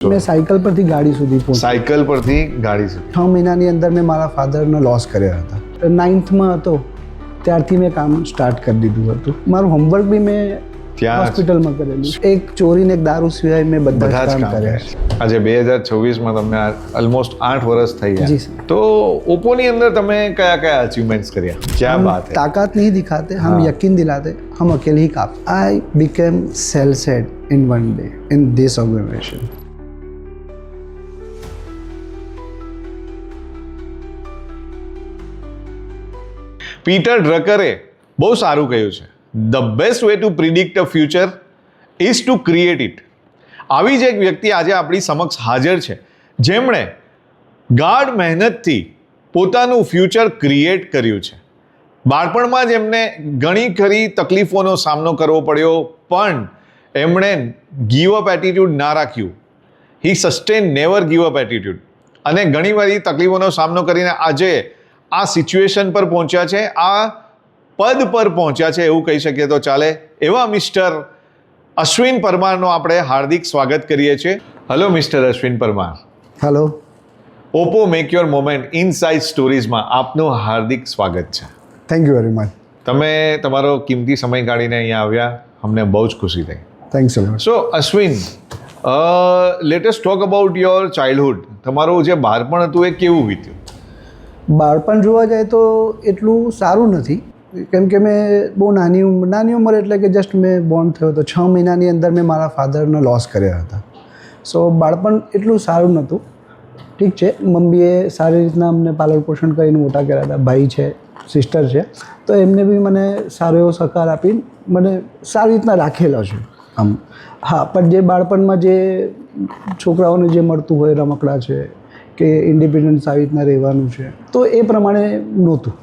મેં સાયકલ પરથી ગાડી સુધી પહોંચ્યો. સાયકલ પરથી ગાડી સુધી 6 મહિનાની અંદર મેં મારા ફાધરનો લોસ કર્યા હતા. 9thમાં હતો ત્યારથી મેં કામ સ્ટાર્ટ કરી દીધું હતું. મારું હોમવર્ક બી મેં ત્યાં હોસ્પિટલમાં કરેલું. એક ચોરી ને એક દારૂ સિવાય મેં બધા જ કામ કર્યા છે. આજે 2026માં તમને ઓલમોસ્ટ 8 વર્ષ થઈ જી ગયા. સર. તો ઓપ્પોની અંદર તમે કયા કયા અચીવમેન્ટ્સ કર્યા? ક્યાં બાત હે. ताकत नहीं दिखाते, हम हाँ. यकीन दिलाते, हम अकेले ही काफी. I became sales head in one day in this organization. Peter ડ્રકરે બહુ સારું કહ્યું છે, the best way to predict a future is to create it. આવી જ એક વ્યક્તિ આજે આપણી સમક્ષ હાજર છે, જેમણે ગાઢ મહેનતથી પોતાનું ફ્યુચર ક્રિએટ કર્યું છે. બાળપણમાં જ એમને ઘણી ખરી તકલીફોનો સામનો કરવો પડ્યો, પણ એમણે ગીવ અપ એટીટ્યૂડ ના રાખ્યું. He sustain never give up attitude. અને ઘણી બધી તકલીફોનો સામનો કરીને આજે આ સિચ્યુએશન પર પહોંચ્યા છે, આ પદ પર પહોંચ્યા છે એવું કહી શકીએ તો ચાલે. એવા મિસ્ટર અશ્વિન પરમારનો આપણે હાર્દિક સ્વાગત કરીએ છીએ. Hello mister Ashwin Parmar. Hello. Oppo make your moment inside સ્ટોરીઝમાં આપનું હાર્દિક સ્વાગત છે. Thank you very much. તમે તમારો કિંમતી સમય કાઢીને અહીંયા આવ્યા, અમને બહુ જ ખુશી થઈ. Thanks a lot. So Ashwin, let us talk about your childhood. તમારું જે બાળપણ હતું એ કેવું વીત્યું? બાળપણ જોવા જાય તો એટલું સારું નથી, કેમ કે મેં બહુ નાની ઉંમર એટલે કે જસ્ટ મેં બોર્ન થયો તો 6 મહિનાની અંદર મેં મારા ફાધરનો લોસ કર્યા હતા. સો બાળપણ એટલું સારું નહોતું. ઠીક છે, મમ્મીએ સારી રીતના અમને પાલન પોષણ કરીને મોટા કર્યા હતા. ભાઈ છે, સિસ્ટર છે, તો એમને બી મને સારો એવો સહકાર આપીને મને સારી રીતના રાખેલો છે આમ. હા, પણ જે બાળપણમાં જે છોકરાઓને જે મળતું હોય, રમકડા છે કે ઇન્ડિપેન્ડન્સ આવી રીતના રહેવાનું છે, તો એ પ્રમાણે નહોતું.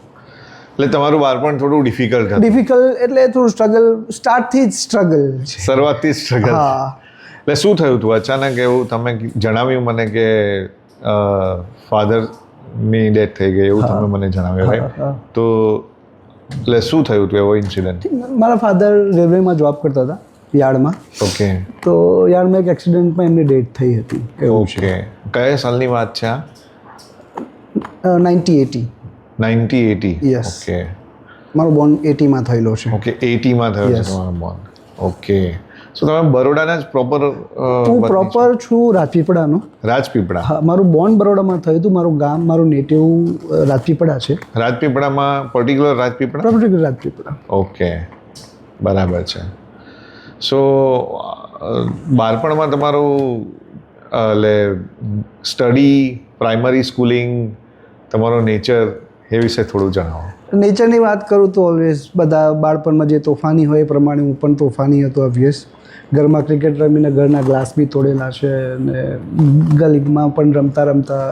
એટલે તમારું બાળપણ થોડું ડિફિકલ્ટ હતું. ડિફિકલ્ટ એટલે થોડું સ્ટ્રગલ, સ્ટાર્ટથી જ સ્ટ્રગલ છે. શરૂઆતથી સ્ટ્રગલ. હા. એટલે શું થયું હતું અચાનક એવું? તમે જણાવ્યું મને કે ફાધરની ડેથ થઈ ગઈ એવું તમે મને જણાવ્યું, રાઈટ? હા. તો એટલે શું થયું હતું એવો ઇન્સિડન્ટ? મારા ફાધર રેલવેમાં જોબ કરતા હતા, યાર્ડમાં. ઓકે તો યાર્ડમાં એક એક્સિડન્ટમાં એમની ડેથ થઈ હતી. એવું છે. ઓકે. કયા સાલની વાત છે આ? 1980. 1980? Yes. ઓકે મારો બોર્ન 80માં થયેલો છે. ઓકે. 80માં થયો છે Yes. તમારો બોર્ન. ઓકે. સો તમે બરોડાના જ પ્રોપર? હું પ્રોપર છું રાજપીપળાનો. રાજપીપળા. હા, મારું બોર્ન બરોડામાં થયું હતું. મારું ગામ, મારું નેટિવ રાજપીપળા છે. રાજપીપળામાં particular Rajpipla? Proper Rajpipla. Okay, બરાબર છે. સો બાળપણમાં તમારું એટલે સ્ટડી, પ્રાઇમરી સ્કૂલિંગ, તમારો નેચર એ વિશે થોડું જણાવો. નેચરની વાત કરું તો ઓલવેઝ બધા બાળપણમાં જે તોફાની હોય એ પ્રમાણે હું પણ તોફાની હતો. ઓબ્વિયસ, ઘરમાં ક્રિકેટ રમીને ઘરના ગ્લાસ બી તોડેલા છે, અને ગલીમાં પણ રમતા રમતા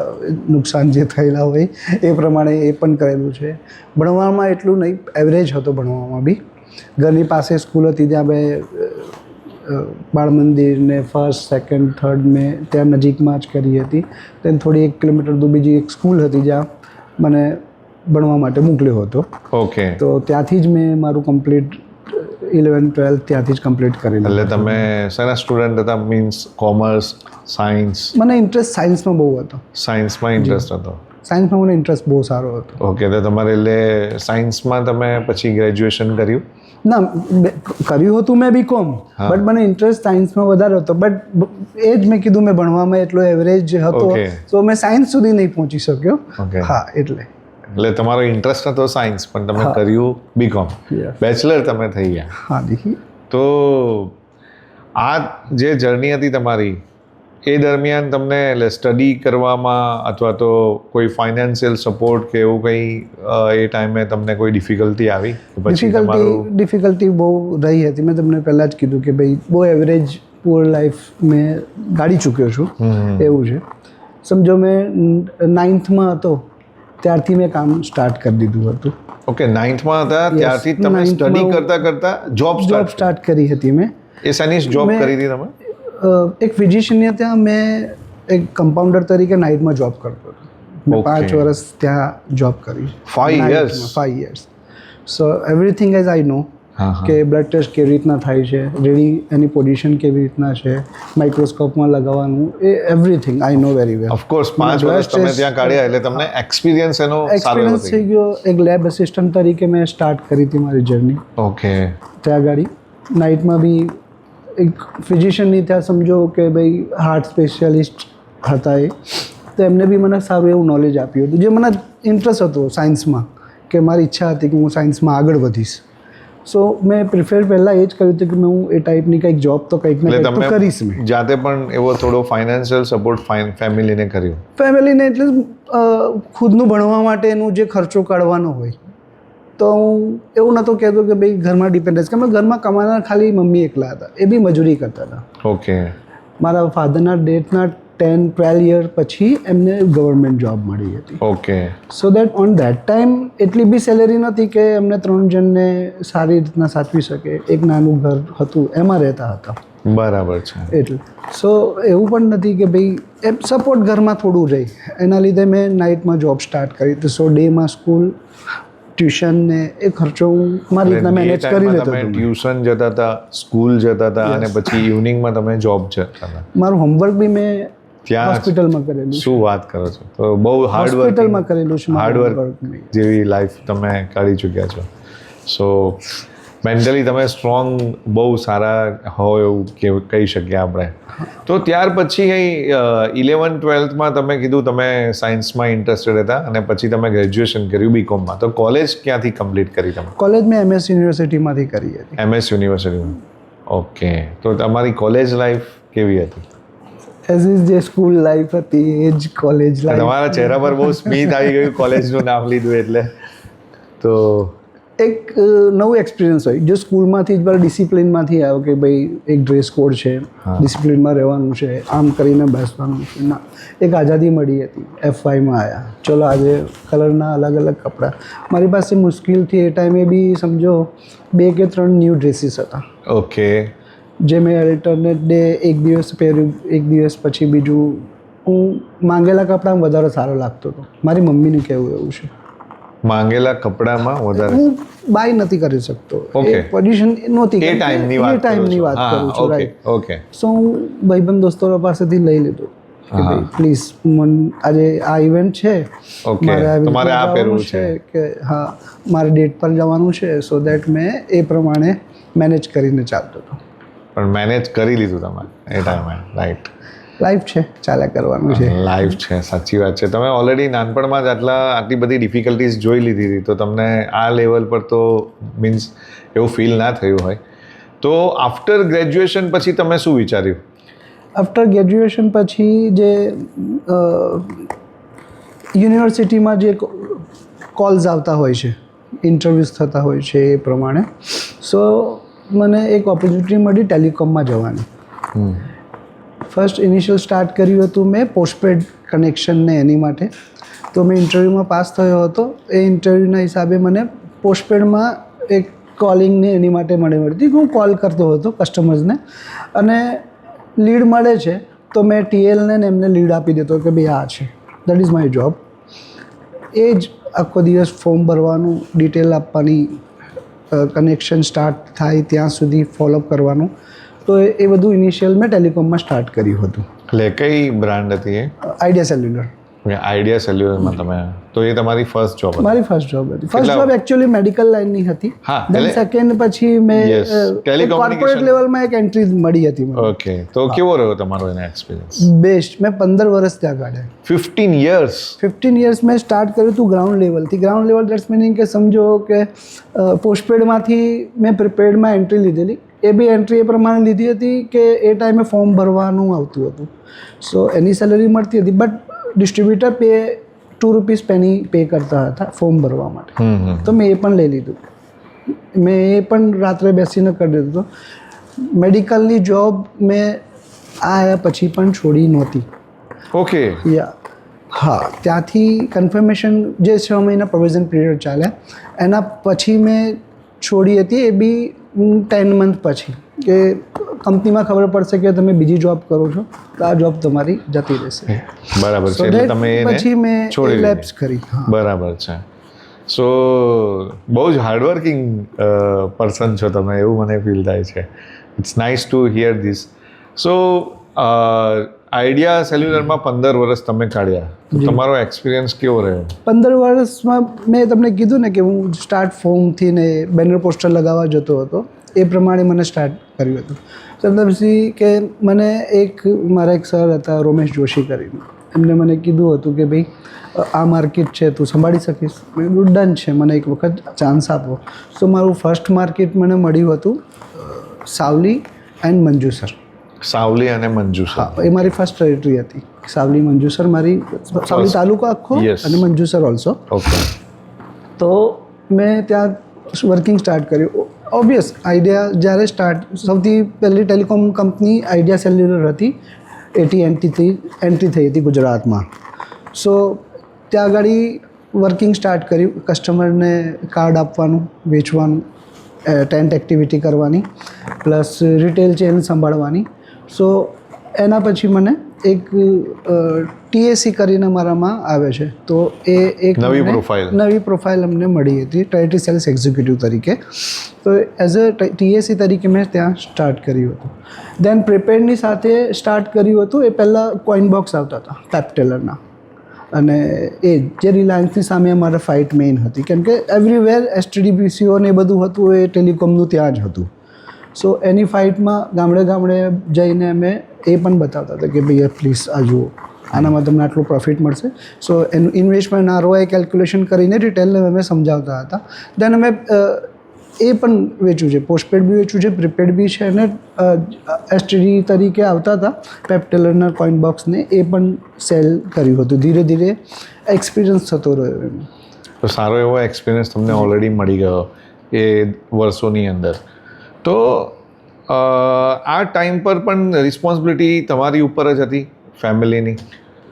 નુકસાન જે થયેલા હોય એ પ્રમાણે એ પણ કરેલું છે. ભણવામાં એટલું નહીં, એવરેજ હતો ભણવામાં બી. ઘરની પાસે સ્કૂલ હતી, ત્યાં મેં બાળ મંદિર ને ફર્સ્ટ, સેકન્ડ, થર્ડ મેં ત્યાં નજીકમાં જ કરી હતી. તેને થોડી 1 કિલોમીટર દૂર બીજી એક સ્કૂલ હતી જ્યાં મને ભણવા માટે મોકલ્યો હતો. ઓકે. તો ત્યાંથી જ મેં મારું કમ્પ્લીટ 11th 12th ત્યાંથી જ કમ્પ્લીટ કરેલું. એટલે તમે શેના સ્ટુડન્ટ હતા? Means commerce, science? મને ઇન્ટરેસ્ટ સાયન્સમાં બહુ હતો. સાયન્સમાં ઇન્ટરેસ્ટ હતો. સાયન્સમાં મને ઇન્ટરેસ્ટ બહુ સારો હતો. ઓકે. તો તમારે એટલે સાયન્સમાં તમે પછી ગ્રેજ્યુએશન કર્યું? ના, કર્યું હતું મેં BCom, હા. બટ મને ઇન્ટરેસ્ટ સાયન્સમાં વધારે હતો. બટ એ જ મેં કીધું, મેં ભણવામાં એટલો એવરેજ હતો, Okay. તો મેં સાયન્સ સુધી નહીં પહોંચી શક્યો. Okay. હા, એટલે તમારો ઇન્ટરેસ્ટ હતો સાયન્સ, પણ તમે હા. કર્યું બીકોમ. Yes. બેચલર તમે થઈ ગયા. હા જી. તો આ જે જર્ની હતી તમારી, એ દરમિયાન તમને એટલે સ્ટડી કરવામાં અથવા તો કોઈ ફાઇનાન્શિયલ સપોર્ટ કે એવું કંઈ એ ટાઈમે તમને કોઈ ડિફિકલ્ટી આવી? પછી તમારું ડિફિકલ્ટી બહુ રહી હતી. મેં તમને પહેલાં જ કીધું કે ભાઈ બહુ એવરેજ પુઅર લાઈફ મેં ગાળી ચૂક્યો છું. એવું છે. સમજો મેં 9thમાં હતો ત્યારથી મેં કામ સ્ટાર્ટ કરી દીધું હતું. ઓકે. 9thમાં હતા ત્યારથી જ તમે 9th સ્ટડી માં કરતા કરતા જોબ સ્ટાર્ટ કરી હતી મેં. એ શેની જોબ મેં- કરી હતી તમે? એક ફિઝિશિયનને ત્યાં મેં એક કમ્પાઉન્ડર તરીકે નાઇટમાં જોબ કરતો હતો. મેં Okay. 5 વર્ષ ત્યાં જોબ કરી. 5 years? 5 years. So everything as I know, હા હા કે બ્લડ ટેસ્ટ કેવી રીતના થાય છે, રેડી એની પોઝિશન કેવી રીતના છે, માઇક્રોસ્કોપમાં લગાવવાનું, એ everything I know very well. Of course 5 વર્ષ તમે ત્યાં કાઢ્યા એટલે તમને એક્સપિરિયન્સ એનો સારો એવો એક્સપિરિયન્સ થઈ ગયો. એક લેબ અસિસ્ટન્ટ તરીકે મેં સ્ટાર્ટ કરી હતી મારી જર્ની ઓકે. ત્યાં આગળ. નાઇટમાં બી એક ફિઝિશિયનની ત્યાં સમજો કે ભાઈ હાર્ટ સ્પેશિયાલિસ્ટ હતા એ, તો એમને બી મને સારું એવું નોલેજ આપ્યું હતું, જે મને ઇન્ટરેસ્ટ હતો સાયન્સમાં, કે મારી ઈચ્છા હતી કે હું સાયન્સમાં આગળ વધીશ. સો મેં પ્રિફર પહેલાં એ જ કર્યું હતું કે હું એ ટાઈપની કંઈક જોબ તો કંઈક ને એટલે કંઈક તો તમે કરીશ. મેં જાતે પણ એવો થોડો ફાઇનાન્શિયલ સપોર્ટ ફેમિલીને કર્યો? ફેમિલીને એટલે ખુદનું ભણવા માટેનું જે ખર્ચો કાઢવાનો હોય, તો હું એવું નહોતો કહેતો કે ભાઈ ઘરમાં ડિપેન્ડન્સ, કે ઘરમાં કમાનાર ખાલી મમ્મી એકલા હતા, એ બી મજૂરી કરતા હતા. ઓકે. મારા ફાધરના ડેથના 10-12 યર પછી એમને ગવર્મેન્ટ જોબ મળી હતી. Okay. So that on that time એટલી બી સેલેરી નહોતી કે એમને 3 જણને સારી રીતના સાચવી શકે. એક નાનું ઘર હતું, એમાં રહેતા હતા. બરાબર છે. એટલે સો એવું પણ નથી કે ભાઈ એમ સપોર્ટ ઘરમાં થોડું રહી, એના લીધે મેં નાઇટમાં જોબ સ્ટાર્ટ કરી. તો સો ડેમાં સ્કૂલ, ટ્યુશન ને એ ખર્ચો હું મારી રીતના મેનેજ કરી લેતો તમે હતો. ટ્યુશન જતા હતા, સ્કૂલ જતા હતા અને પછી ઇવનિંગમાં તમે જોબ જતા હતા. મારું હોમવર્ક બી મેં ત્યાં હોસ્પિટલમાં કરેલું છે. શું વાત કરો છો! તો બહુ હાર્ડ વર્ક, હોસ્પિટલમાં કરેલું છે હાર્ડ મારું વર્ક homework. જેવી લાઈફ તમે કાઢી ચૂક્યા છો. સો મેન્ટલી તમે સ્ટ્રોંગ, બહુ સારા હો એવું કહી શકીએ આપણે. તો ત્યાર પછી 11-12માં તમે કીધું તમે સાયન્સમાં ઇન્ટરેસ્ટેડ હતા અને પછી તમે ગ્રેજ્યુએશન કર્યું બીકોમમાં. તો કોલેજ ક્યાંથી કમ્પ્લીટ કરી તમે? કોલેજ મેં MS યુનિવર્સિટીમાંથી કરી હતી. MS યુનિવર્સિટીમાં. ઓકે. તો તમારી કોલેજ લાઈફ કેવી હતી? એઝ ઇઝ જે સ્કૂલ લાઈફ હતી એ જ કોલેજ લાઈફ. તમારા ચહેરા પર બહુ સ્મિત આવી ગયું કોલેજનું નામ લીધું એટલે. તો એક નવું એક્સપિરિયન્સ હોય. જો સ્કૂલમાંથી જ બધા ડિસિપ્લિનમાંથી આવ્યો કે ભાઈ એક ડ્રેસ કોડ છે, ડિસિપ્લિનમાં રહેવાનું છે, આમ કરીને બેસવાનું છે, ના, એક આઝાદી મળી હતી. FYમાં આવ્યા, ચલો આજે કલરના અલગ અલગ કપડાં. મારી પાસે મુશ્કેલથી એ ટાઈમે બી સમજો 2 કે 3 ન્યૂ ડ્રેસીસ હતા. ઓકે. જે મેં અલ્ટરનેટ ડે એક દિવસ પહેર્યું, એક દિવસ પછી બીજું. હું માંગેલા કપડાં વધારે સારો લાગતો હતો. મારી મમ્મીનું કહેવું એવું છે. માંગેલા કપડામાં વધારે હું બાય નથી કરી શકતો. Okay. પોઝિશન નહોતી. એ ટાઈમની વાત કરું છું. ઓકે. રાઈટ. ઓકે. સો હું ભાઈબંધ દોસ્તો પાસેથી લઈ લીધું કે હા. ભાઈ પ્લીઝ આજે આ ઇવેન્ટ છે, ઓકે. મારે આવી તમારે રીતે આ પહેરવું જવાનું કે હા મારે ડેટ પર જવાનું છે. સો દેટ મેં એ પ્રમાણે મેનેજ કરીને ચાલતો હતો. પણ મેનેજ કરી લીધું તમારે એ ટાઈમે. રાઈટ. લાઈફ છે, ચાલ્યા કરવાનું છે. લાઈફ છે, સાચી વાત છે. તમે ઓલરેડી નાનપણમાં જ આટલી બધી ડિફિકલ્ટીઝ જોઈ લીધી હતી, તો તમને આ લેવલ પર તો મીન્સ એવું ફીલ ના થયું હોય. તો આફ્ટર ગ્રેજ્યુએશન પછી તમે શું વિચાર્યું? આફ્ટર ગ્રેજ્યુએશન પછી જે યુનિવર્સિટીમાં જે કોલ્સ આવતા હોય છે, ઇન્ટરવ્યૂઝ થતા હોય છે, એ પ્રમાણે સો મને એક ઓપોર્ચ્યુનિટી મળી ટેલિકોમમાં જવાની. ફર્સ્ટ ઇનિશિયલ સ્ટાર્ટ કર્યું હતું મેં પોસ્ટપેડ કનેક્શનને એની માટે. તો મેં ઇન્ટરવ્યૂમાં પાસ થયો હતો. એ ઇન્ટરવ્યૂના હિસાબે મને પોસ્ટપેડમાં એક કોલિંગને એની માટે મળી હતી. હું કોલ કરતો હતો કસ્ટમર્સને અને લીડ મળે છે તો મેં TLને એમને લીડ આપી દેતો કે ભાઈ આ છે, દેટ ઇઝ માય જોબ. એ જ આખો દિવસ ફોર્મ ભરવાનું, ડિટેલ આપવાની, કનેક્શન સ્ટાર્ટ થાય ત્યાં સુધી ફોલોઅપ કરવાનું. તો એ બધું ઇનિશિયલ મેં ટેલિકોમમાં સ્ટાર્ટ કર્યું હતું. એટલે કઈ બ્રાન્ડ હતી એ? Idea cellular. આઈડિયા સેલ્યુલરમાં તમે, તો એ તમારી ફર્સ્ટ જોબ હતી? મારી ફર્સ્ટ જોબ હતી. ફર્સ્ટ જોબ એકચ્યુઅલી મેડિકલ લાઇનની હતી. હા, દેન સેકન્ડ પછી મેં કોર્પોરેટ લેવલમાં એક એન્ટ્રી મળી હતી મને. ઓકે. તો કેવો રહ્યો તમારો એનો એક્સપિરિયન્સ? બેસ્ટ. મેં 15 વર્ષ ત્યાં કાઢ્યા. 15 years? 15 years મેં સ્ટાર્ટ કર્યું હતું ગ્રાઉન્ડ લેવલથી. ગ્રાઉન્ડ લેવલ દેટ્સ મીનિંગ કે સમજો કે પોસ્ટપેડમાંથી મેં પ્રીપેડમાં એન્ટ્રી લીધેલી. એ બી એન્ટ્રી એ પ્રમાણે લીધી હતી કે એ ટાઈમે ફોર્મ ભરવાનું આવતું હતું. સો એની સેલરી મળતી હતી, બટ ડિસ્ટ્રીબ્યુટર ₹2 પેની પે કરતા હતા ફોર્મ ભરવા માટે. તો મેં એ પણ લઈ લીધું. મેં એ પણ રાત્રે બેસીને કરી દીધું હતું. મેડિકલની જોબ મેં આવ્યા પછી પણ છોડી નહોતી. ઓકે. યા હા, ત્યાંથી કન્ફર્મેશન જે 6 મહિના પ્રોવિઝન પીરિયડ ચાલ્યા એના પછી મેં છોડી હતી. એ બી 10 મંથ પછી કે કંપનીમાં ખબર પડશે કે તમે બીજી જોબ કરો છો તો આ જોબ તમારી જતી રહેશે. બરાબર છે. એટલે તમે એને પછી મેં છોડી લેબ્સ કરી. બરાબર છે. સો બહુ જ હાર્ડવર્કિંગ પર્સન છો તમે, એવું મને ફીલ થાય છે. It's nice to hear this. So Idea સેલ્યુલરમાં 15 વર્ષ તમે કાઢ્યા, તો તમારો એક્સપિરિયન્સ કેવો રહ્યો? 15 વર્ષમાં મેં તમને કીધું ને કે હું સ્ટાર્ટ ફોર્મથી ને બેનર પોસ્ટર લગાવવા જતો હતો, એ પ્રમાણે મને સ્ટાર્ટ કર્યું હતું. તો પછી કે મને મારા એક સર હતા રોમેશ જોશી કરીને, એમને મને કીધું હતું કે ભાઈ આ માર્કેટ છે, તું સંભાળી શકીશ? મેં કીધું ડન છે, મને એક વખત ચાન્સ આપો. તો મારું ફર્સ્ટ માર્કેટ મને મળ્યું હતું સાવલી એન્ડ મંજુસર. સાવલી અને મંજુસર, હા, એ મારી ફર્સ્ટ ટેરિટરી હતી. સાવલી મંજુસર મારી, સાવલી તાલુકો આખો અને મંજુસર ઓલ્સો. ઓકે. તો મેં ત્યાં વર્કિંગ સ્ટાર્ટ કર્યું. ઓબ્વિયસ આઈડિયા જ્યારે સૌથી પહેલી ટેલિકોમ કંપની આઈડિયા સેલ્યુલર હતી, એન્ટ્રી થઈ હતી ગુજરાતમાં. સો ત્યાં આગળ વર્કિંગ સ્ટાર્ટ કર્યું, કસ્ટમરને કાર્ડ આપવાનું, વેચવાનું, ટેન્ટ એક્ટિવિટી કરવાની, પ્લસ રિટેલ ચેન સંભાળવાની. સો એના પછી મને એક TAC કરીને મારામાં આવે છે, તો એ એક નવી પ્રોફાઇલ અમને મળી હતી ટેરિટરી સેલ્સ એક્ઝિક્યુટિવ તરીકે. તો એઝ અ TAC તરીકે મેં ત્યાં સ્ટાર્ટ કર્યું હતું. દેન પ્રિપેર્ડની સાથે સ્ટાર્ટ કર્યું હતું. એ પહેલાં કોઈન બોક્સ આવતા હતા પેપટેલરના, અને એ જે રિલાયન્સની સામે અમારે ફાઇટ મેઇન હતી, કેમ કે એવરીવેર STD-PCO ને એ બધું હતું, એ ટેલિકોમનું ત્યાં જ હતું. સો એની ફાઇટમાં ગામડે જઈને અમે એ પણ બતાવતા હતા કે ભાઈ પ્લીઝ આ જુઓ, આનામાં તમને આટલું પ્રોફિટ મળશે. સો એનું ઇન્વેસ્ટમેન્ટ ROI કેલ્ક્યુલેશન કરીને રિટેલને અમે સમજાવતા હતા. દેન અમે એ પણ વેચ્યું છે, પોસ્ટપેડ બી વેચ્યું છે, પ્રીપેડ બી છે, અને STD તરીકે આવતા હતા પેપટેલરના કોઈન બોક્સને, એ પણ સેલ કર્યું હતું. ધીરે ધીરે એક્સપિરિયન્સ થતો રહ્યો એમ. તો સારો એવો એક્સપિરિયન્સ તમને ઓલરેડી મળી ગયો એ વર્ષોની અંદર. તો આ ટાઈમ પર પણ રિસ્પોન્સિબિલિટી તમારી ઉપર જ હતી ફેમિલીની?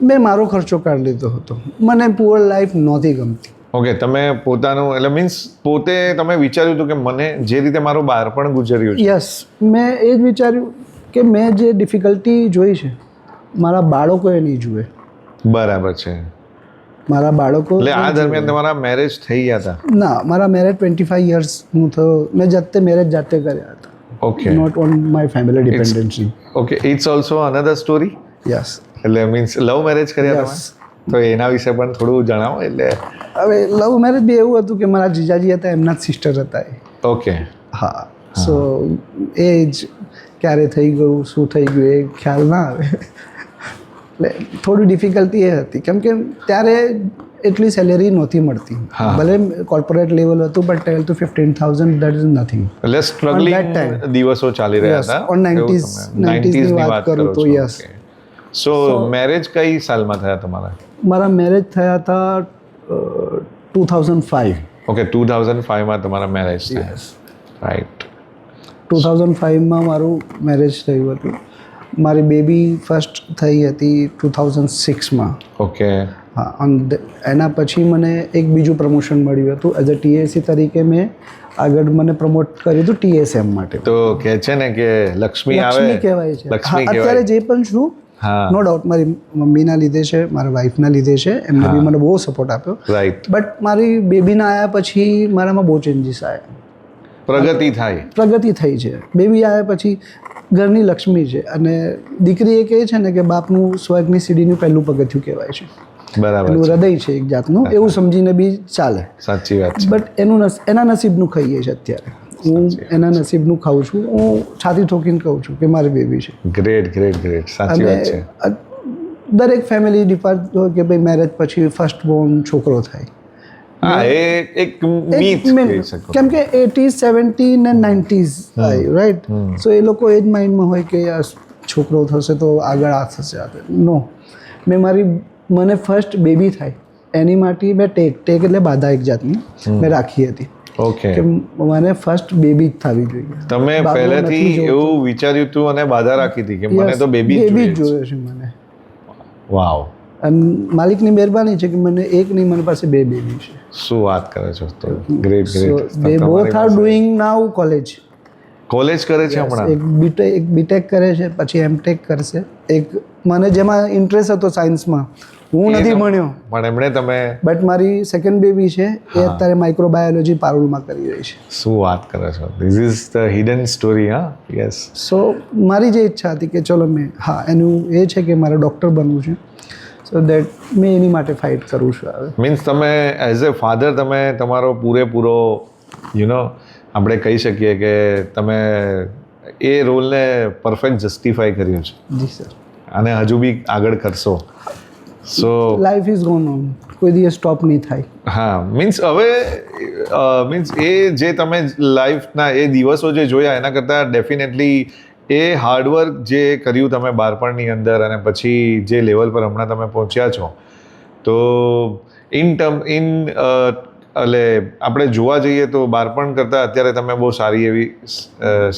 મેં મારો ખર્ચો કાઢી લીધો હતો, મને પુઅર લાઈફ નહોતી ગમતી. ઓકે, તમે પોતાનું એટલે મીન્સ પોતે તમે વિચાર્યું હતું કે મને જે રીતે મારું બાળપણ ગુજર્યું છે? યસ, મેં એ જ વિચાર્યું કે મેં જે ડિફિકલ્ટી જોઈ છે મારા બાળકોએ નહીં જુએ. બરાબર છે. મારા બાળકો એટલે આ દરમિયાન તમારા મેરેજ થઈ ગયા હતા? ના, મારા મેરેજ 25 યર્સનું થયો. મેં મેરેજ જાતે કર્યા હતા. Okay. Not on my family dependency. Okay, it's also another story. Yes. એટલે મીન્સ લવ મેરેજ કર્યા તમે? તો એના વિશે પણ થોડું જણાવો. એટલે હવે લવ મેરેજ બી એવું હતું કે મારા જીજાજી હતા, એમના જ સિસ્ટર હતા એ. ઓકે. હા. સો એ જ ક્યારે થઈ ગયું, શું થઈ ગયું એ ખ્યાલ ના આવે. એટલે થોડી ડિફિકલ્ટી એ હતી, કેમ કે ત્યારે એટલી સેલેરી નહોતી મળતી. ભલે કોર્પોરેટ લેવલ હતું, but 12 to 15,000 that is nothing. એટલે સ્ટ્રગલિંગ દિવસો ચાલી રહ્યા હતા. ઓન 90s ની વાત કરું તો યસ. સો મેરેજ કઈ સાલમાં થયા તમારા? મારા મેરેજ થયા હતા 2005. ઓકે, 2005 માં તમારા મેરેજ થયા. રાઈટ. 2005 મારું મેરેજ થયું હતું. મારી બેબી ફર્સ્ટ થઈ હતી 2006. ઓકે. હા, એના પછી મને એક બીજું પ્રમોશન મળ્યું હતું. એઝ અ TAC તરીકે મેં આગળ મને પ્રમોટ કર્યું હતું TSM માટે. તો કહે છે ને કે લક્ષ્મી આવે, લક્ષ્મી કહેવાય છે. અત્યારે જે પણ છું, નો ડાઉટ મારી મમ્મીના લીધે છે, મારા વાઈફના લીધે છે, એમને બી મને બહુ સપોર્ટ આપ્યો. રાઈટ. બટ મારી બેબીના આવ્યા પછી મારામાં બહુ ચેન્જીસ આવ્યા. પ્રગતિ થઈ છે. બેબી આવ્યા પછી ઘરની લક્ષ્મી છે, અને દીકરી એ કહે છે ને કે બાપનું સ્વર્ગની સીડીનું પહેલું પગથિયું કહેવાય છે. બરાબર. એનું હૃદય છે એક જાતનું, એવું સમજીને બી ચાલે. સાચી વાત છે. બટ એના નસીબનું ખાઈએ છે અત્યારે. હું એના નસીબનું ખાઉં છું. હું છાતી ઠોકીને કહું છું કે મારી બેબી છે. ગ્રેટ. સાચી વાત છે. દરેક ફેમિલી ડિપાર્ટ હોય કે ભાઈ મેરેજ પછી ફર્સ્ટ બોર્ન છોકરો થાય. હા, એ એક મીથ કહી શકો. કેમ કે 80s 70s અને 90s આવ્યું, રાઈટ? સો એ લોકો એ જ માઇન્ડમાં હોય કે છોકરો થશે તો આગળ આ થશે. નો, મને ફર્સ્ટ બેબી થાય એની માટે મેં ટેક એટલે બાધા એક જાતની મેં રાખી હતી. ઓકે. કે મને ફર્સ્ટ બેબી જ થવી જોઈએ. તમે પહેલેથી એવું વિચાર્યું હતું અને બાધા રાખી હતી કે મને તો બેબી જ જોઈએ છે મને. વાવ. અને માલિકની મહેરબાની છે કે મને એક નહીં, મારી પાસે 2 બેબી છે. શું વાત કરે છો? તો great. they both are doing now college કરે છે હમણાં. એક બીટેક કરે છે, પછી એમટેક કરશે. એક મને જેમાં ઇન્ટરેસ્ટ હતો સાયન્સમાં, હું નથી ભણ્યો, પણ એમણે તમે બટ મારી સેકન્ડ બેબી છે એ અત્યારે માઇક્રોબાયોલોજી પારુલમાં કરી રહી છે. શું વાત કરો છો? This is the hidden story. હા, યસ. સો મારી જે ઈચ્છા હતી કે ચલો મેં એનું એ છે કે મારે ડૉક્ટર બનવું છે, સો દેટ મેં એની માટે ફાઇટ કરું છું. હવે મીન્સ તમે એઝ એ ફાધર તમે તમારો પૂરેપૂરો આપણે કહી શકીએ કે તમે એ રોલને પરફેક્ટ જસ્ટિફાઈ કર્યો છે. જી સર. અને હજુ બી આગળ કરશો. સો લાઈફ ઇઝ ગોન ઓન, કોઈ દિવસ સ્ટોપ નહીં થાય. હા, મીન્સ હવે મીન્સ એ જે તમે લાઈફના એ દિવસો જે જોયા એના કરતાં ડેફિનેટલી એ હાર્ડવર્ક જે કર્યું તમે બાળપણની અંદર અને પછી જે લેવલ પર હમણાં તમે પહોંચ્યા છો, તો એટલે આપણે જોવા જઈએ તો બાળપણ કરતાં અત્યારે તમે બહુ સારી એવી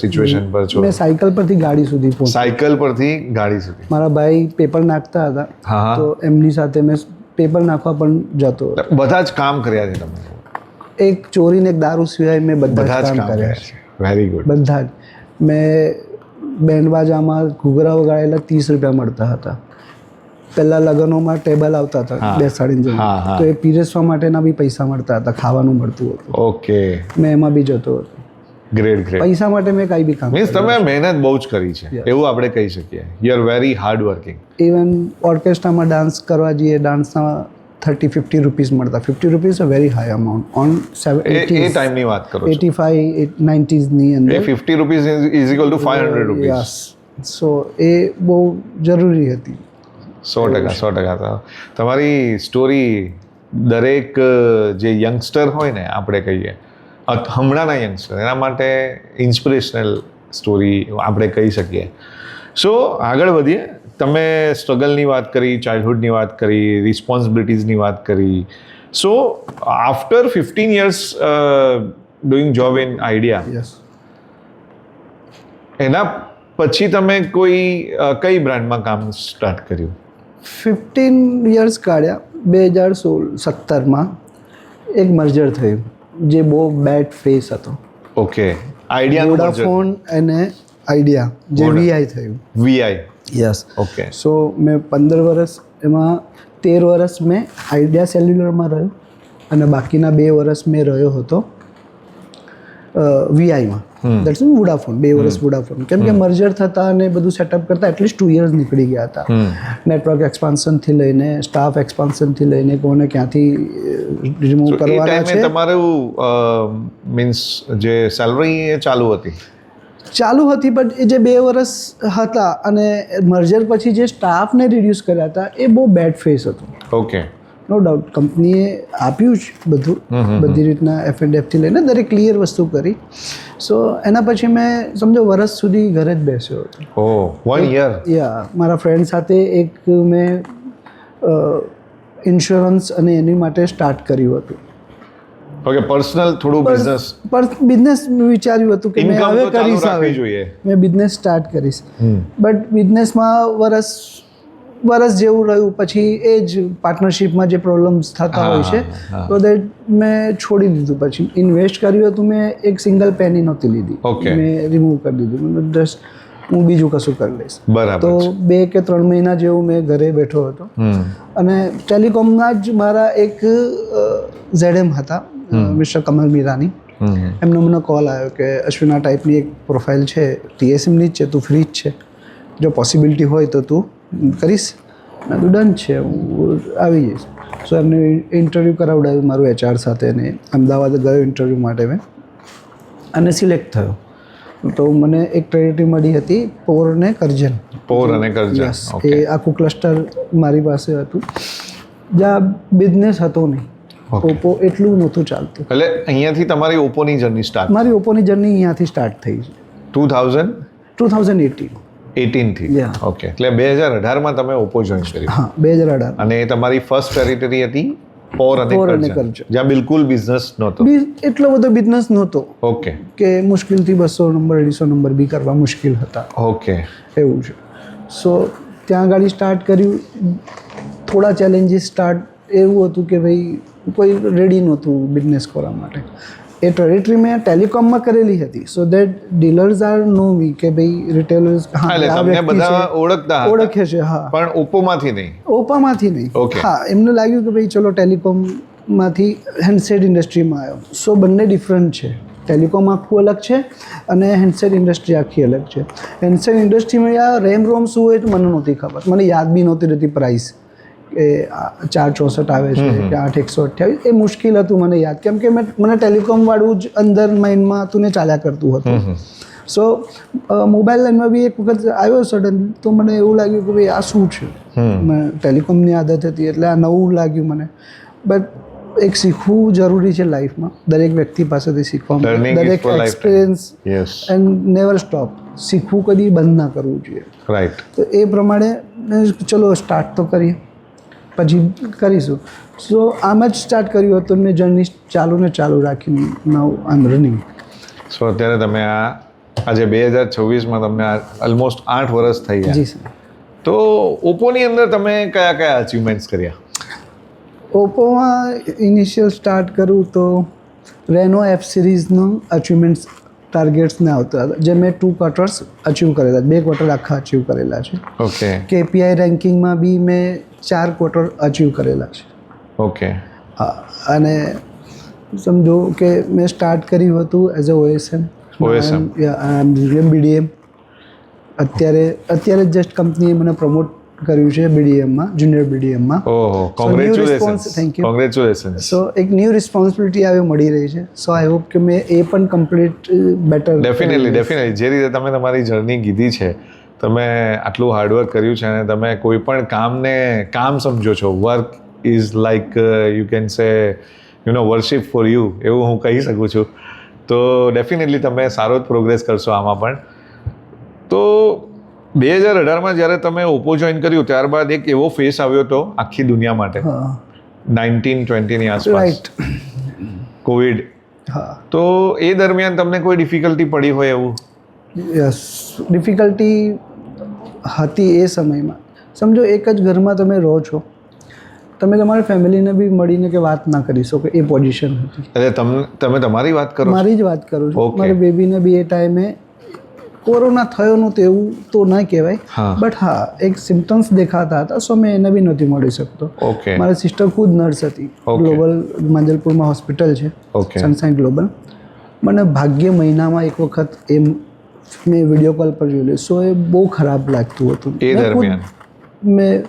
સિચ્યુએશન પર છો. મેં સાયકલ પરથી ગાડી સુધી પહોંચ્યો. સાયકલ પરથી ગાડી સુધી. મારા ભાઈ પેપર નાખતા હતા, હા, તો એમની સાથે મેં પેપર નાખવા પણ જતો હતો. બધા જ કામ કર્યા છે તમે? એક ચોરી ને એક દારૂ સિવાય મેં બધા જ કામ કર્યા છે. Very good. બધા જ. મેં બેન્ડવાજામાં ઘૂઘરા વગાડેલા 30 રૂપિયા મળતા હતા. પહેલાં લગ્નોમાં ટેબલ આવતા હતા બેસાડીને જઈને, તો એ પીરસવા માટેના બી પૈસા મળતા હતા, ખાવાનું મળતું હતું. ઓકે. મેં એમાં બી જતો હતો. Great great. પૈસા માટે મેં કાંઈ બી કામ. મીન્સ તમે મહેનત બહુ જ કરી છે એવું આપણે કહી શકીએ. You are very hard working. Even ઓર્કેસ્ટ્રામાં ડાન્સ કરવા જઈએ, ડાન્સના 30-50 રૂપીઝ મળતા. 50 rupees a very high amount on એ ટાઈમની વાત કરો છો. 85-90s ની અંદર. 50 rupees is equal to 500 rupees. Yes. So એ બહુ જરૂરી હતી. 100%. તમારી સ્ટોરી દરેક જે યંગસ્ટર હોય ને, આપણે કહીએ હમણાંના યંગસ્ટર, એના માટે ઇન્સ્પિરેશનલ સ્ટોરી આપણે કહી શકીએ. સો આગળ વધીએ. તમે સ્ટ્રગલની વાત કરી, ચાઇલ્ડહુડની વાત કરી, રિસ્પોન્સિબિલિટીઝની વાત કરી. So after 15 years doing job in Idea, yes, એના પછી તમે કઈ બ્રાન્ડમાં કામ સ્ટાર્ટ કર્યું? 15 years કાઢ્યા. 2017માં એક મર્જર થયું જે બહુ બેડ ફેસ હતો. ઓકે. આઈડિયા, વોડાફોન અને આઈડિયા જે વીઆઈ થયું. વીઆઈ. યસ. ઓકે. સો મેં 15 વર્ષ, એમાં 13 વર્ષ મેં આઈડિયા સેલ્યુલરમાં રહ્યો અને બાકીના 2 વર્ષ મેં રહ્યો હતો વીઆઈમાં. That's mean Vodafone. 2 વર્ષ વોડાફોન, કેમ કે મર્જર થતા અને બધું સેટઅપ કરતા એટલીસ્ટ 2 years નીકળી ગયા હતા. નેટવર્ક એક્સપાન્શનથી લઈને, સ્ટાફ એક્સપાન્શનથી લઈને, કોને ક્યાંથી રિમૂવ કરવાના છે. તમારું મીન્સ જે સેલરી એ ચાલુ હતી? ચાલુ હતી, બટ એ જે 2 વર્ષ હતા અને મર્જર પછી જે સ્ટાફને રિડ્યુસ કર્યા હતા એ બહુ બેડ ફેસ હતું. ઓકે. નો ડાઉટ કંપનીએ આપ્યું જ બધું, બધી રીતના F&Fથી લઈને દરેક ક્લિયર વસ્તુ કરી. સો એના પછી મેં સમજો વર્ષ સુધી ઘરે જ બેસ્યો હતો. ઓહ, 1 year. યા, મારા ફ્રેન્ડ સાથે એક મેં ઇન્સ્યોરન્સ અને એની માટે સ્ટાર્ટ કર્યું હતું. ઓકે. પર્સનલ થોડું બિઝનેસ. બિઝનેસ વિચાર્યું હતું કે મેં હવે કરીશ, જોઈએ મેં બિઝનેસ સ્ટાર્ટ કરીશ. બટ બિઝનેસમાં વર્ષ જેવું રહ્યું, પછી એ જ પાર્ટનરશિપમાં જે પ્રોબ્લેમ્સ થતા હોય છે, તો દેટ મેં છોડી દીધું. પછી ઇન્વેસ્ટ કર્યું હતું, મેં એક સિંગલ પેની નહોતી લીધી, મેં રિમૂવ કરી દીધું. જસ્ટ હું બીજું કશું કરી લઈશ. બરાબર. તો 2 કે 3 મહિના જેવું મેં ઘરે બેઠો હતો. અને ટેલિકોમના જ મારા એક ZM હતા, મિસ્ટર કમલ મીરાની. એમનો મને કોલ આવ્યો કે અશ્વિન, આ ટાઈપની એક પ્રોફાઇલ છે, TSMની જ છે, તું ફ્રી જ છે, જો પોસિબિલિટી હોય તો તું કરીશ. મેં તો ડન છે, હું આવી જઈશ. સો એમને ઇન્ટરવ્યૂ કરાવડાવ્યું મારું HR સાથે, ને અમદાવાદ ગયો ઇન્ટરવ્યૂ માટે મેં, અને સિલેક્ટ થયો. તો મને એક ટેરિટરી મળી હતી પોર અને કરજણ. એ આખું ક્લસ્ટર મારી પાસે હતું, જ્યાં બિઝનેસ હતો નહીં. ઓપ્પો એટલું નહોતું ચાલતું. એટલે અહીંયાથી તમારી ઓપ્પોની જર્ની સ્ટાર્ટ? મારી ઓપ્પોની જર્ની અહીંયાથી સ્ટાર્ટ થઈ છે. 2018 થી. ઓકે. એટલે 2018માં તમે ઓપ્પો જોઈન કર્યું? હા, 2018. અને તમારી ફર્સ્ટ ટેરિટરી હતી પોર અને કરજણ, જ્યાં બિલકુલ બિઝનેસ નહોતો? એટલો બધો બિઝનેસ નહોતો. ઓકે. કે મુશ્કેલથી 200 નંબર 150 નંબર બી કરવા મુશ્કેલ હતા. ઓકે. એવું છે. સો ત્યાં ગાડી સ્ટાર્ટ કર્યું. થોડા ચેલેન્જીસ સ્ટાર્ટ એવું હતું કે ભાઈ કોઈ રેડી નહોતું બિઝનેસ કરવા માટે. એ ટેરેટરી મેં ટેલિકોમમાં કરેલી હતી. સો દેટ ડીલર્સ આર નો મી કે ભાઈ રિટેલર્સ એટલે તમને બધા ઓળખતા હતા, ઓળખે છે. હા, પણ ઓપ્પોમાંથી નહીં. ઓપામાંથી નહીં. Okay. હા, એમને લાગ્યું કે ભાઈ ચલો ટેલિકોમમાંથી હેન્ડસેટ ઇન્ડસ્ટ્રીમાં આવ્યો. સો બંને ડિફરન્ટ છે. ટેલિકોમ આખું અલગ છે અને હેન્ડસેટ ઇન્ડસ્ટ્રી આખી અલગ છે. હેન્ડસેટ ઇન્ડસ્ટ્રીમાં આ રેમ રોમ શું હોય તો મને નહોતી ખબર, મને યાદ બી નહોતી રહેતી પ્રાઇસ કે 464 આવે છે કે 8128. એ મુશ્કેલ હતું મને યાદ, કેમ કે મને ટેલિકોમવાળું જ અંદર માઇન્ડમાં હતું ને ચાલ્યા કરતું હતું. સો મોબાઈલ લાઇનમાં બી એક વખત આવ્યો સડન, તો મને એવું લાગ્યું કે ભાઈ આ શું છે. મને ટેલિકોમની આદત હતી એટલે આ નવું લાગ્યું મને. બટ એક શીખવું જરૂરી છે લાઈફમાં, દરેક વ્યક્તિ પાસેથી શીખવા મળે, દરેક એક્સપિરિયન્સ એન્ડ નેવર સ્ટોપ. શીખવું કદી બંધ ના કરવું જોઈએ. રાઈટ. તો એ પ્રમાણે ચલો સ્ટાર્ટ તો કરીએ, પછી કરીશું. સો આમ જ સ્ટાર્ટ કર્યું હતું, મેં જર્ની ચાલુ રાખી. નાઉ આઈ એમ રનિંગ. સો અત્યારે તમે આજે 2026માં તમને ઓલમોસ્ટ 8 વર્ષ થઈ ગયા. જી સર. તો ઓપ્પોની અંદર તમે કયા અચીવમેન્ટ્સ કર્યા? ઓપ્પોમાં ઇનિશિયલ સ્ટાર્ટ કરું તો રેનો એફ સિરીઝનો અચીવમેન્ટ્સ ટાર્ગેટ્સને આવતા હતા, જે મેં 2 ક્વાર્ટર્સ અચીવ કરેલા, 2 ક્વાર્ટર આખા અચીવ કરેલા છે. ઓકે. કેપીઆઈ રેન્કિંગમાં બી મેં 4 ક્વાર્ટર અચીવ કરેલા છે. ઓકે. હા, અને સમજો કે મેં સ્ટાર્ટ કર્યું હતું એઝ અ OSM. BDM. અત્યારે જસ્ટ કંપનીએ મને પ્રમોટ કર્યું છે BDMમાં, જુનિયર BDMમાં. ઓહો, કોંગ્રેચ્યુલેશન્સ. Thank you. કોંગ્રેચ્યુલેશન્સ. સો એક ન્યૂ રિસ્પોન્સિબિલિટી હવે મળી રહી છે. સો આઈ હોપ કે મેં એ પણ કમ્પ્લીટ બેટર. ડેફિનેટલી જે રીતે તમે તમારી જર્ની કીધી છે, તમે આટલું હાર્ડવર્ક કર્યું છે અને તમે કોઈ પણ કામને કામ સમજો છો. Work is like you can say worship for you, એવું હું કહી શકું છું. તો ડેફિનેટલી તમે સારો જ પ્રોગ્રેસ કરશો આમાં પણ. તો 2018માં જ્યારે તમે ઓપ્પો જોઈન કર્યું, ત્યારબાદ એક એવો ફેસ આવ્યો હતો આખી દુનિયા માટે, 19-20ની આસપાસ, રાઈટ, કોવિડ. હા. તો એ દરમિયાન તમને કોઈ ડિફિકલ્ટી પડી હોય એવું? યસ, ડિફિકલ્ટી હતી એ સમયમાં. સમજો એક જ ઘરમાં તમે રહો છો, તમે તમારી ફેમિલીને બી મળીને કે વાત ના કરી શકો, એ પોઝિશન હતી. એટલે તમે તમારી વાત કરો? મારી જ વાત કરું છું. Okay. મારી બેબીને બી એ ટાઈમે કોરોના થયો નહોતો એવું તો ના કહેવાય, બટ હા એક સિમ્ટમ્સ દેખાતા હતા. સો મેં એને બી નહોતી મળી શકતો. ઓકે. મારી સિસ્ટર ખુદ નર્સ હતી, ગ્લોબલ માંજલપુરમાં હોસ્પિટલ છે, સનસાઇન ગ્લોબલ. મને ભાગ્ય મહિનામાં એક વખત એ મેં વિડીયો કોલ પર જોયેલું. સો એ બહુ ખરાબ લાગતું હતું. એ દરમિયાન મેં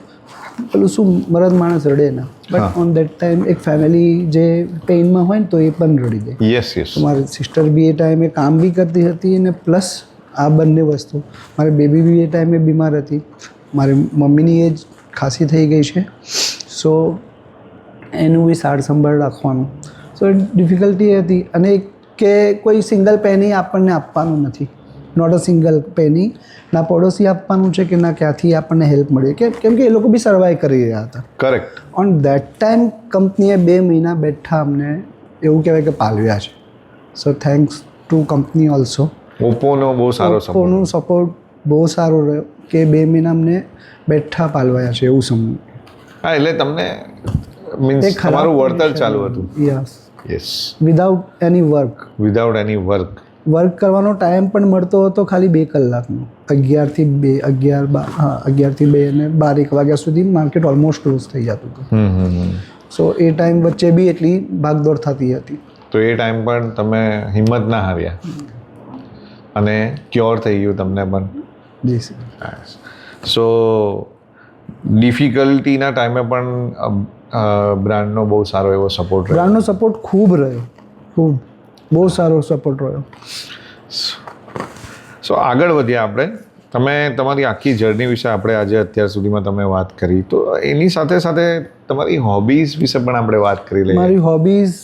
પેલું શું મરદ માણસ રડે ના, બટ ઓન દેટ ટાઈમ એક ફેમિલી જે પેઇનમાં હોય ને તો એ પણ રડી દે. યસ. મારી સિસ્ટર બી એ ટાઈમે કામ બી કરતી હતી અને પ્લસ આ બંને વસ્તુ. મારી બેબી બી એ ટાઈમે બીમાર હતી, મારી મમ્મીની એજ ખાસી થઈ ગઈ છે. સો એનું બી સાર સંભાળ રાખવાનું. સો ડિફિકલ્ટી હતી. અને કે કોઈ સિંગલ પેની આપણને આપવાનું નથી, નોટ અ સિંગલ પેની. ના પડોશી આપવાનું છે કે ના ક્યાંથી આપણને હેલ્પ મળે, કેમ કે એ લોકો બી સર્વાઈવ કરી રહ્યા હતા. કરેક્ટ. ઓન દેટ ટાઈમ કંપનીએ 2 મહિના બેઠા અમને એવું કહેવાય કે પાલવ્યા છે. So thanks to company also. ઓપ્પોનો બહુ સારો સપોર્ટ. ઓપ્પોનો સપોર્ટ બહુ સારો રહ્યો કે 2 મહિના અમને બેઠા પાલવાયા છે એવું સમજવું. હા, એટલે તમને મીન્સ તમારું વળતર ચાલુ હતું. યસ. વિધાઉટ એની વર્ક. વિધાઉટ એની વર્ક. વર્ક કરવાનો ટાઈમ પણ મળતો હતો ખાલી 2 કલાકનો, 11 થી 2, 11 થી 2 અને 12 વાગ્યા સુધી માર્કેટ ઓલમોસ્ટ ક્લોઝ થઈ જતું હતું. સો એ ટાઈમ વચ્ચે બી એટલી ભાગદોડ થતી હતી. તો એ ટાઈમ પણ તમે હિંમત ના હાર્યા અને ક્યોર થઈ ગયું તમને પણ. જી સર. સો ડિફિકલ્ટીના ટાઈમે પણ બ્રાન્ડનો બહુ સારો એવો સપોર્ટ રહ્યો. બ્રાન્ડનો સપોર્ટ ખૂબ રહ્યો, ખૂબ બહુ સારો સપોર્ટ રહ્યો. સો આગળ વધ્યા આપણે. તમે તમારી આખી જર્ની વિશે આપણે આજે અત્યાર સુધીમાં તમે વાત કરી, તો એની સાથે સાથે તમારી હોબીઝ વિશે પણ આપણે વાત કરી લઈએ. મારી હોબીઝ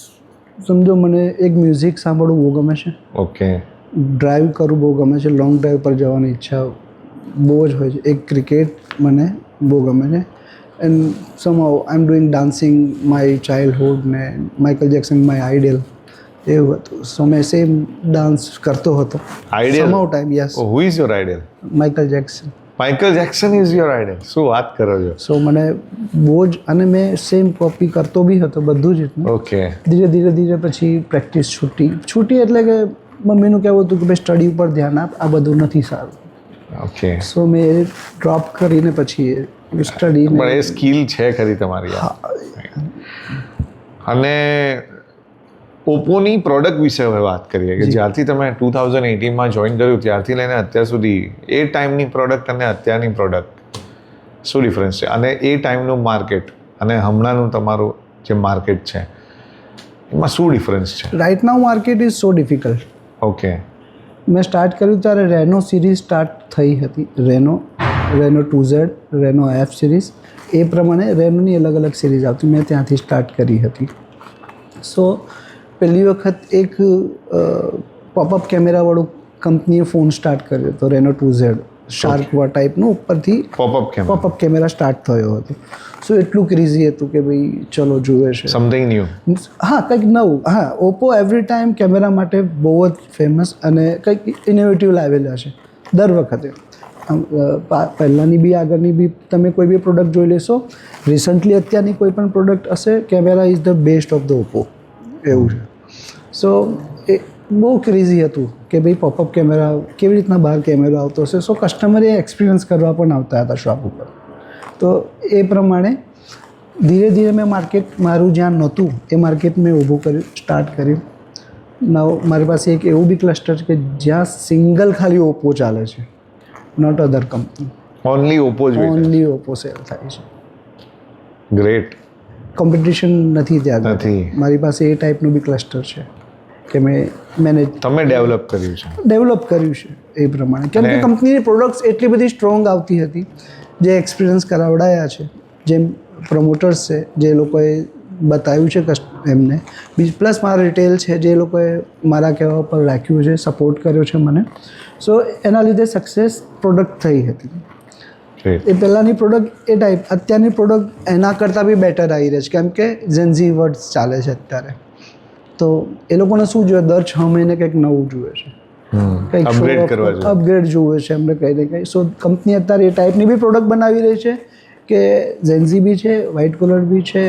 સમજો, મને એક મ્યુઝિક સાંભળવું બહુ ગમે છે. ઓકે. ડ્રાઈવ કરવું બહુ ગમે છે, લોંગ ડ્રાઈવ પર જવાની ઈચ્છા બહુ જ હોય છે. એક ક્રિકેટ મને બહુ ગમે છે. And સમહાઉ I am doing dancing my childhood ને માઇકલ જેક્સન માય આઈડલ એવું હતું. સો મેં સેમ ડાન્સ કરતો હતો. Ideal સમહાઉ time. Yes. Who is your ideal? Michael Jackson. Michael Jackson is your idol, શું વાત કરો છો? સો મને બહુ જ, અને મેં સેમ કોપી કરતો બી હતો બધું જ રીતનું. ઓકે. ધીરે પછી પ્રેક્ટિસ છૂટી એટલે કે મમ્મીનું કહેવું હતું કે ભાઈ સ્ટડી ઉપર ધ્યાન આપ, આ બધું નથી સારું. ઓકે. સો મેં એ ડ્રોપ કરીને પછી સ્ટડી. પણ એ સ્કિલ છે ખરી તમારી આ. અને ઓપ્પોની પ્રોડક્ટ વિશે હવે વાત કરીએ કે જ્યારથી તમે 2018માં જોઈન કર્યું ત્યારથી લઈને અત્યાર સુધી એ ટાઈમની પ્રોડક્ટ અને અત્યારની પ્રોડક્ટ શું ડિફરન્સ છે? અને એ ટાઈમનું માર્કેટ અને હમણાંનું તમારું જે માર્કેટ છે એમાં શું ડિફરન્સ છે? Right now market is so difficult. Okay. મેં સ્ટાર્ટ કર્યું ત્યારે રેનો સિરીઝ સ્ટાર્ટ થઈ હતી. રેનો 2Z, રેનો F સિરીઝ, એ પ્રમાણે રેનોની અલગ સિરીઝ આવતી. મેં ત્યાંથી સ્ટાર્ટ કરી હતી. સો પહેલી વખત એક પોપઅપ કેમેરાવાળું કંપનીએ ફોન સ્ટાર્ટ કર્યો હતો, રેનો 2Z, શાર્ક ટાઈપનું ઉપરથી પોપઅપ કેમેરા સ્ટાર્ટ થયો હતો. સો એટલું ક્રેઝી હતું કે ભાઈ ચલો જુએ છે સમથિંગ ન્યૂ. હા, કંઈક નવું. હા, ઓપ્પો એવરી ટાઈમ કેમેરા માટે બહુ જ ફેમસ અને કંઈક ઇનોવેટિવ લાવેલા છે દર વખતે. પહેલાંની બી આગળની બી તમે કોઈ બી પ્રોડક્ટ જોઈ લેશો, રિસન્ટલી અત્યારની કોઈ પણ પ્રોડક્ટ હશે, camera is the best of the Oppo, એવું છે. સો એ બહુ ક્રેઝી હતું કે ભાઈ પોપઅપ કેમેરા કેવી રીતના બહાર કેમેરો આવતો હશે. સો કસ્ટમરે એક્સપિરિયન્સ કરવા પણ આવતા હતા શોપ ઉપર. તો એ પ્રમાણે ધીરે મેં માર્કેટ મારું જ્યાં નહોતું એ માર્કેટ મેં ઊભું કર્યું, સ્ટાર્ટ કર્યું. નવ મારી પાસે એક એવું બી ક્લસ્ટર છે કે જ્યાં સિંગલ ખાલી ઓપ્પો ચાલે છે, not other company. Only Oppo જ? ઓનલી ઓપ્પો સેલ થાય છે. ગ્રેટ. કોમ્પિટિશન નથી ત્યાં. નથી. મારી પાસે એ ટાઈપનું બી ક્લસ્ટર છે કે તમે ડેવલપ કર્યું છે એ પ્રમાણે. કેમ કે કંપનીની પ્રોડક્ટ્સ એટલી બધી સ્ટ્રોંગ આવતી હતી, જે એક્સપિરિયન્સ કરાવડાયા છે, જેમ પ્રમોટર્સ છે જે લોકોએ બતાવ્યું છે એમને, પ્લસ મારા રિટેલ છે જે લોકોએ મારા કહેવા પર રાખ્યું છે, સપોર્ટ કર્યો છે મને. સો એના લીધે સક્સેસ પ્રોડક્ટ થઈ હતી. એ પહેલાંની પ્રોડક્ટ એ ટાઈપ, અત્યારની પ્રોડક્ટ એના કરતાં બી બેટર આવી રહી છે. કેમ કે ઝેન્ઝી વર્ડ્સ ચાલે છે અત્યારે, તો એ લોકોને શું જોઈએ, દર 6 મહિને કંઈક નવું જોઈએ છે, કંઈક અપગ્રેડ જોઈએ છે એમને કંઈ ને કંઈ. સો કંપની અત્યારે એ ટાઈપની બી પ્રોડક્ટ બનાવી રહી છે કે ઝેન્ઝી બી છે, વ્હાઇટ કોલર બી છે,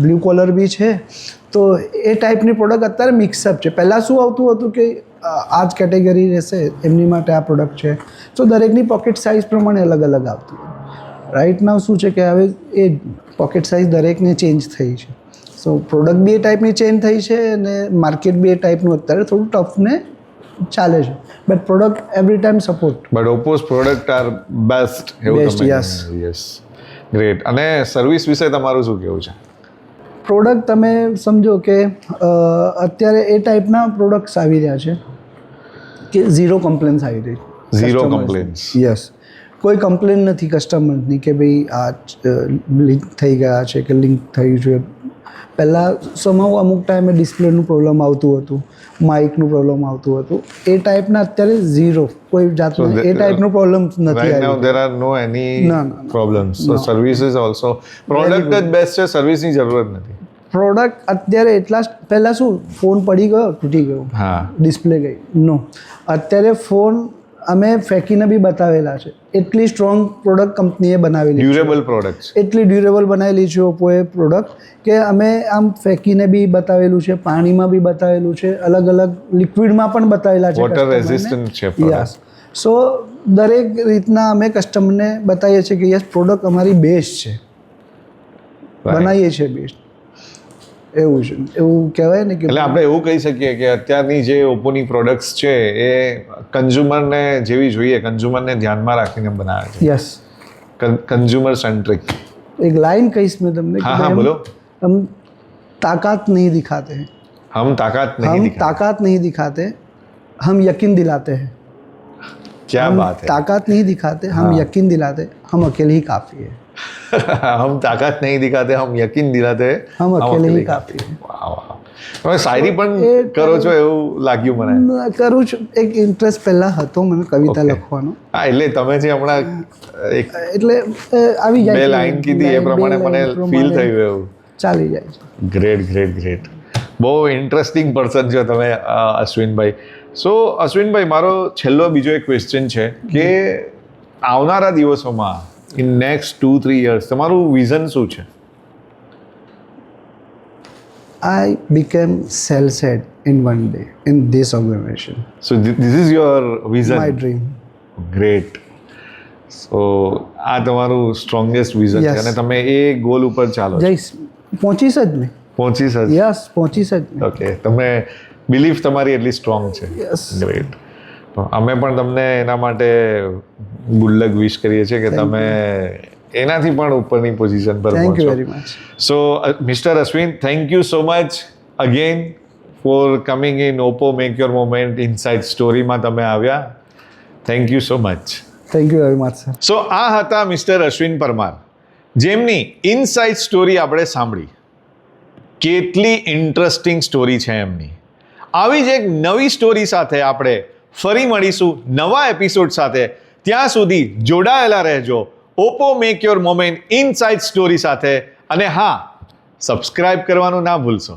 બ્લુ કોલર બી છે. તો એ ટાઈપની પ્રોડક્ટ અત્યારે મિક્સઅપ છે. પહેલાં શું આવતું હતું કે આ જ કેટેગરી રહેશે એમની માટે આ પ્રોડક્ટ છે. સો દરેકની પોકેટ સાઇઝ પ્રમાણે અલગ આવતું. રાઇટ નાવ શું છે કે હવે એ પોકેટ સાઇઝ દરેકને ચેન્જ થઈ છે. સો પ્રોડક્ટ બી એ ટાઈપની ચેન્જ થઈ છે અને માર્કેટ બી એ ટાઈપનું અત્યારે થોડું ટફ ને ચાલે છે. But product every time support. But Oppo's product are best. Yes. Great. અને સર્વિસ વિશે તમારું શું કહેવું છે? પ્રોડક્ટ તમે સમજો કે અત્યારે એ ટાઈપના પ્રોડક્ટ્સ આવી રહ્યા છે કે ઝીરો કમ્પ્લેન્સ આવી રહી. Zero complains? યસ. કોઈ કમ્પ્લેન નથી કસ્ટમરની કે ભાઈ આ લિંક થઈ ગયા છે કે લિંક થયું છે. પહેલાં સમય અમુક ટાઈમે ડિસ્પ્લેનું પ્રોબ્લેમ આવતું હતું, માઇકનું પ્રોબ્લેમ આવતું હતું. એ ટાઈપના અત્યારે ઝીરો કોઈ જાતનું એ ટાઈપનું પ્રોબ્લેમ નથી. Right now there are no any problems. So service is also, product જ બેસ્ટ છે, સર્વિસની જરૂરત નથી. પ્રોડક્ટ અત્યારે એટલા પહેલાં શું ફોન પડી ગયો, તૂટી ગયો, હા, ડિસ્પ્લે ગઈ, નો. અત્યારે ફોન અમે ફેંકીને બી બતાવેલા છે. એટલી સ્ટ્રોંગ પ્રોડક્ટ કંપનીએ બનાવેલી, ડ્યુરેબલ પ્રોડક્ટ, એટલી ડ્યુરેબલ બનાવેલી છે ઓપ્પોએ પ્રોડક્ટ કે અમે આમ ફેંકીને બી બતાવેલું છે, પાણીમાં બી બતાવેલું છે, અલગ લિક્વિડમાં પણ બતાવેલા છે, વોટર રેઝિસ્ટન્ટ છે. યસ. સો દરેક રીતના અમે કસ્ટમરને બતાવીએ છીએ કે યસ પ્રોડક્ટ અમારી બેસ્ટ છે, બનાવીએ છીએ બેસ્ટ. એવું છે, એવું કહેવાય ને કે એટલે આપણે એવું કહી શકીએ કે અત્યારની જે ઓપ્પોની પ્રોડક્ટ્સ છે એ કન્ઝ્યુમરને જેવી જોઈએ, કન્ઝ્યુમરને ધ્યાનમાં રાખીને બનાવે છે. યસ. Consumer centric. એક લાઈન કહીશ મેં તમને. હા, બોલો. હમ તાકાત નહીં દિખાતે हैं, हम ताकत नहीं दिखाते, हम यकीन दिलाते हैं. क्या बात है. ताकत नहीं दिखाते, हम यकीन दिलाते, हम अकेले ही काफ़ी है. हम ताकत नहीं दिखाते, हम यकीन दिलाते, हम अकेले ही काफ़ी है. વાહ. તમે શાયરી પણ કરો છો એવું લાગ્યું મને. કરું છું. એક ઇન્ટરેસ્ટ પહેલાં હતો મને કવિતા લખવાનો. હા, એટલે તમે જે હમણાં એટલે આવી જાય, બે લાઈન કીધી એ પ્રમાણે મને ફીલ થયું એવું. ચાલી જાય છે. ગ્રેટ. બહુ ઇન્ટરેસ્ટિંગ પર્સન છો તમે અશ્વિનભાઈ. સો અશ્વિનભાઈ, મારો છેલ્લો બીજો એક ક્વેશ્ચન છે કે આવનારા દિવસોમાં ઇન નેક્સ્ટ 2-3 યર્સ તમારું વિઝન શું છે? I became sales head in one day in this organization. So this is your vision. My dream. Great. So આ તમારું સ્ટ્રોંગેસ્ટ વિઝન છે Yes. અને તમે એ ગોલ ઉપર ચાલો છો. જઈશ, પહોંચીશ જ મેં. પહોંચી શકે. યસ, પહોંચીશ જ મેં. ઓકે, તમે બિલીફ તમારી એટલી સ્ટ્રોંગ છે. Yes. ગ્રેટ. અમે પણ તમને એના માટે ગુડ લક વિશ કરીએ છીએ કે તમે એનાથી પણ ઉપરની પોઝિશન પર Thank you પહોંચો. very much. So mister Ashwin, thank you so much again for coming in Oppo make your moment inside સ્ટોરીમાં તમે આવ્યા. Thank you so much. Thank you very much, sir. So આ હતા મિસ્ટર અશ્વિન પરમાર, જેમની inside story આપણે સાંભળી. કેટલી ઇન્ટરેસ્ટિંગ સ્ટોરી છે એમની. આવી જ એક નવી સ્ટોરી સાથે આપણે ફરી મળીશું નવા એપિસોડ સાથે. ત્યાં સુધી જોડાયેલા રહેજો Oppo make your moment inside story સાથે. અને હા, સબસ્ક્રાઇબ કરવાનું ના ભૂલશો.